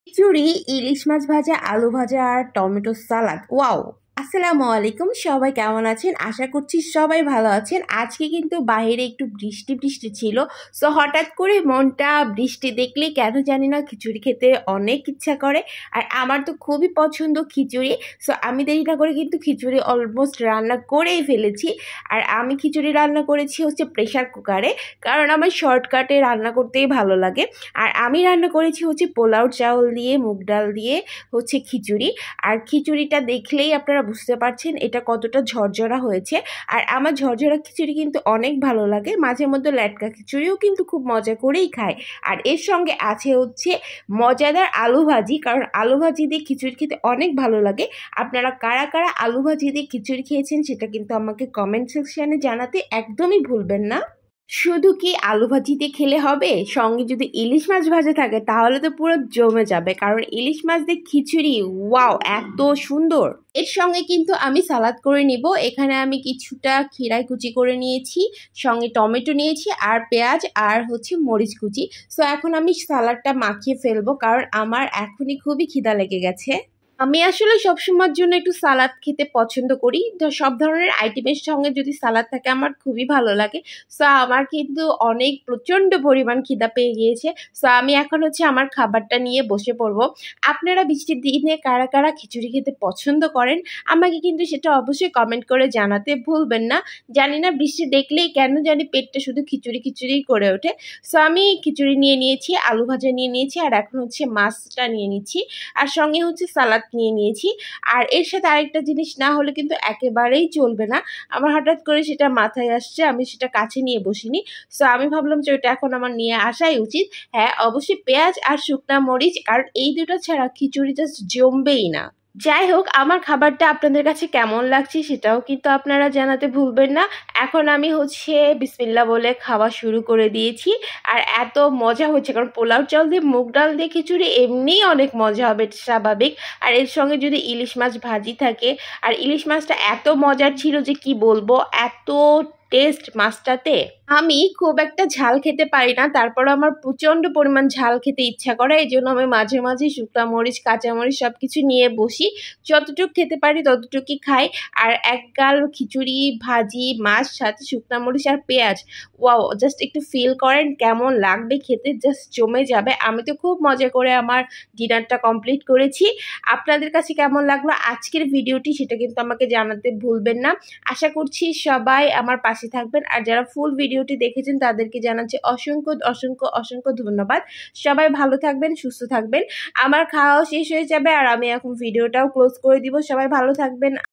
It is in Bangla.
খিচুড়ি, ইলিশ মাছ ভাজা, আলু ভাজা আর টমেটো সালাদ। ওয়াও! আসসালামু আলাইকুম, সবাই কেমন আছেন? আশা করছি সবাই ভালো আছেন। আজকে কিন্তু বাইরে একটু বৃষ্টি বৃষ্টি ছিল। সো হঠাৎ করে মনটা বৃষ্টি দেখলেই কেন জানি না খিচুড়ি খেতে অনেক ইচ্ছা করে। আর আমার তো খুবই পছন্দ খিচুড়ি। সো আমি দেরি না করে কিন্তু খিচুড়ি অলমোস্ট রান্না করেই ফেলেছি। আর আমি খিচুড়ি রান্না করেছি হচ্ছে প্রেশার কুকারে, কারণ আমার শর্টকাটে রান্না করতেই ভালো লাগে। আর আমি রান্না করেছি হচ্ছে পোলাও চাউল দিয়ে, মুগ ডাল দিয়ে হচ্ছে খিচুড়ি। আর খিচুড়িটা দেখলেই আপনারা বুঝতে পারছেন এটা কতটা ঝরঝরা হয়েছে। আর আমার ঝরঝরা খিচুড়ি কিন্তু অনেক ভালো লাগে। মাঝে মধ্যে ল্যাটকা খিচুড়িও কিন্তু খুব মজা করেই খায়। আর এর সঙ্গে আছে হচ্ছে মজাদার আলু ভাজি, কারণ আলু ভাজি দিয়ে খিচুড়ি খেতে অনেক ভালো লাগে। আপনারা কারা কারা আলু ভাজি দিয়ে খিচুড়ি খেয়েছেন সেটা কিন্তু আমাকে কমেন্ট সেকশনে জানাতে একদমই ভুলবেন না। শুধু কি আলু ভাজিতে খেলে হবে, সঙ্গে যদি ইলিশ মাছ ভাজা থাকে তাহলে তো পুরো জমে যাবে, কারণ ইলিশ মাছ দিয়ে খিচুড়ি ওয়াও এত সুন্দর। এর সঙ্গে কিন্তু আমি সালাদ করে নিব। এখানে আমি কিছুটা খিরাই কুচি করে নিয়েছি, সঙ্গে টমেটো নিয়েছি আর পেঁয়াজ আর হচ্ছে মরিচ কুচি। সো এখন আমি সালাদটা মাখিয়ে ফেলবো, কারণ আমার এখনই খুবই খিদা লেগে গেছে। আমি আসলে সবসময়ের জন্য একটু সালাদ খেতে পছন্দ করি। তো সব ধরনের আইটেমের সঙ্গে যদি সালাদ থাকে আমার খুবই ভালো লাগে। সো আমার কিন্তু অনেক প্রচণ্ড পরিমাণ খিদা পেয়ে গিয়েছে। সো আমি এখন হচ্ছে আমার খাবারটা নিয়ে বসে পড়বো। আপনারা বৃষ্টির দিনে কারা কারা খিচুড়ি খেতে পছন্দ করেন আমাকে কিন্তু সেটা অবশ্যই কমেন্ট করে জানাতে ভুলবেন না। জানি না বৃষ্টি দেখলেই কেন জানি পেটটা শুধু খিচুড়ি খিচুড়িই করে ওঠে। সো আমি খিচুড়ি নিয়ে নিয়েছি, আলু ভাজা নিয়ে নিয়েছি, আর এখন হচ্ছে মাছটা নিয়ে নিচ্ছি, আর সঙ্গে হচ্ছে সালাদ নিয়ে নিয়েছি। আর এর সাথে আরেকটা জিনিস না হলে কিন্তু একেবারেই চলবে না। আমার হঠাৎ করে সেটা মাথায় আসছে, আমি সেটা কাছে নিয়ে বসিনি। সো আমি ভাবলাম যে ওটা এখন আমার নিয়ে আসাই উচিত। হ্যাঁ, অবশ্যই পেঁয়াজ আর শুকনা মরিচ, কারণ এই দুটো ছাড়া খিচুড়ি জাস্ট জমবেই না। যাই হোক, আমার খাবারটা আপনাদের কাছে কেমন লাগছে সেটাও কিন্তু আপনারা জানাতে ভুলবেন না। এখন আমি হচ্ছে বিসমিল্লাহ বলে খাওয়া শুরু করে দিয়েছি। আর এত মজা হচ্ছে, কারণ পোলাও চাল দিয়ে মুগ ডাল দিয়ে খিচুড়ি এমনিই অনেক মজা হবে, স্বাভাবিক। আর এর সঙ্গে যদি ইলিশ মাছ ভাজি থাকে, আর ইলিশ মাছটা এত মজার ছিল যে কি বলবো, এত টেস্ট মাছটাতে। আমি খুব একটা ঝাল খেতে পারি না, তারপরও আমার প্রচণ্ড পরিমাণ ঝাল খেতে ইচ্ছা করে। এই জন্য আমি মাঝে মাঝে শুকনা মরিচ, কাঁচামরিচ সব কিছু নিয়ে বসি। যতটুকু খেতে পারি ততটুকুই খাই। আর এক গাল খিচুড়ি, ভাজি, মাছ, সাথে শুকনা মরিচ আর পেঁয়াজ, ওয়াও! জাস্ট একটু ফিল করেন কেমন লাগবে খেতে, জাস্ট জমে যাবে। আমি তো খুব মজা করে আমার ডিনারটা কমপ্লিট করেছি। আপনাদের কাছে কেমন লাগলো আজকের ভিডিওটি সেটা কিন্তু আমাকে জানাতে ভুলবেন না। আশা করছি সবাই আমার পাশে থাকবেন। আর যারা ফুল ভিডিওটি দেখেছেন তাদেরকে জানাচ্ছি অসংখ্য অসংখ্য অসংখ্য ধন্যবাদ। সবাই ভালো থাকবেন, সুস্থ থাকবেন। আমার খাওয়াও শেষ হয়ে যাবে আর আমি এখন ভিডিওটাও ক্লোজ করে দিব। সবাই ভালো থাকবেন।